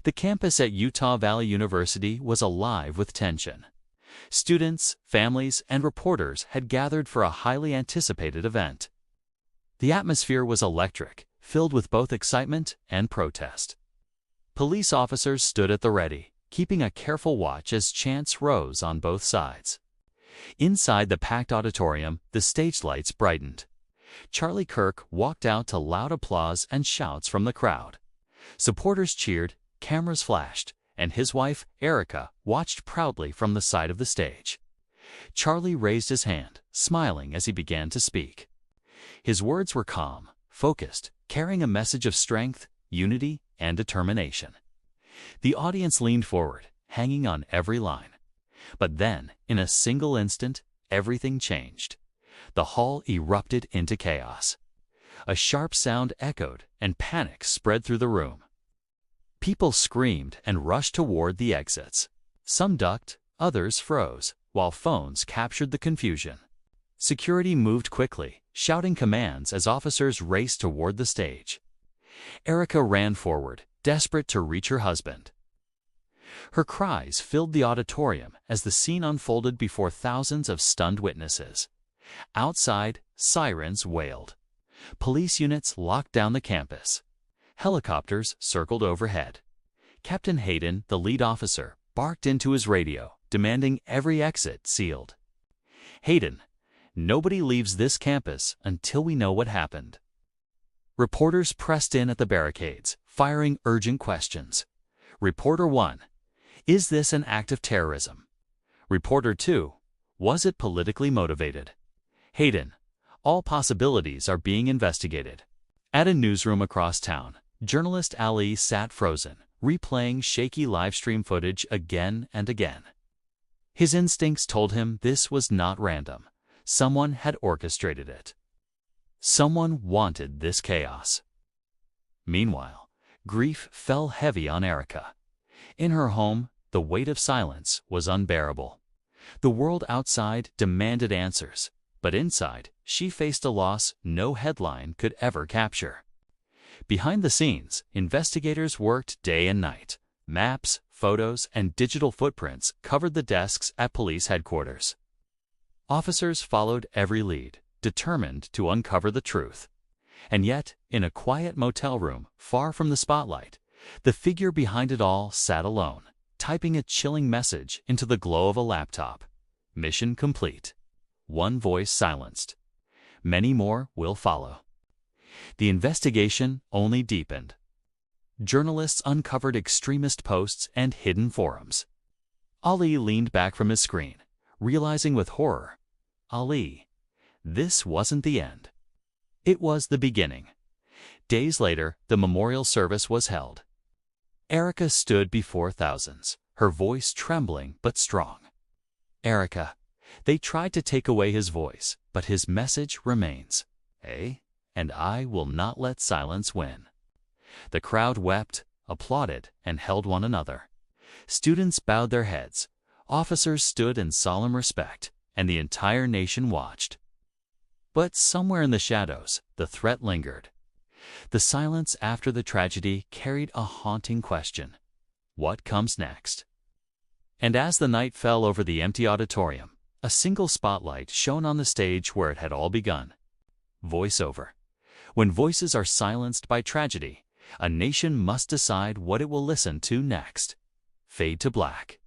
The campus at Utah Valley University was alive with tension. Students, families, and reporters had gathered for a highly anticipated event. The atmosphere was electric, filled with both excitement and protest. Police officers stood at the ready, keeping a careful watch as chants rose on both sides. Inside the packed auditorium, the stage lights brightened. Charlie Kirk walked out to loud applause and shouts from the crowd. Supporters cheered, cameras flashed, and his wife, Erica, watched proudly from the side of the stage. Charlie raised his hand, smiling as he began to speak. His words were calm, focused, carrying a message of strength, unity, and determination. The audience leaned forward, hanging on every line. But then, in a single instant, everything changed. The hall erupted into chaos. A sharp sound echoed, and panic spread through the room. People screamed and rushed toward the exits. Some ducked, others froze, while phones captured the confusion. Security moved quickly, shouting commands as officers raced toward the stage. Erica ran forward, desperate to reach her husband. Her cries filled the auditorium as the scene unfolded before thousands of stunned witnesses. Outside, sirens wailed. Police units locked down the campus. Helicopters circled overhead. Captain Hayden, the lead officer, barked into his radio, demanding every exit sealed. "Hayden, nobody leaves this campus until we know what happened." Reporters pressed in at the barricades, firing urgent questions. Reporter 1, is this an act of terrorism? Reporter 2, was it politically motivated? Hayden, all possibilities are being investigated. At a newsroom across town, journalist Ali sat frozen, replaying shaky livestream footage again and again. His instincts told him this was not random. Someone had orchestrated it. Someone wanted this chaos. Meanwhile, grief fell heavy on Erica. In her home, the weight of silence was unbearable. The world outside demanded answers, but inside, she faced a loss no headline could ever capture. Behind the scenes, investigators worked day and night. Maps, photos, and digital footprints covered the desks at police headquarters. Officers followed every lead, determined to uncover the truth. And yet, in a quiet motel room, far from the spotlight, the figure behind it all sat alone, typing a chilling message into the glow of a laptop. Mission complete. One voice silenced. Many more will follow. The investigation only deepened. Journalists uncovered extremist posts and hidden forums. Ali leaned back from his screen, realizing with horror, this wasn't the end. It was the beginning. Days later, the memorial service was held. Erica stood before thousands, her voice trembling but strong. Erica, they tried to take away his voice, but his message remains. And I will not let silence win. The crowd wept, applauded, and held one another. Students bowed their heads. Officers stood in solemn respect, and the entire nation watched. But somewhere in the shadows, the threat lingered. The silence after the tragedy carried a haunting question. What comes next? And as the night fell over the empty auditorium, a single spotlight shone on the stage where it had all begun. Voiceover. When voices are silenced by tragedy, a nation must decide what it will listen to next. Fade to black.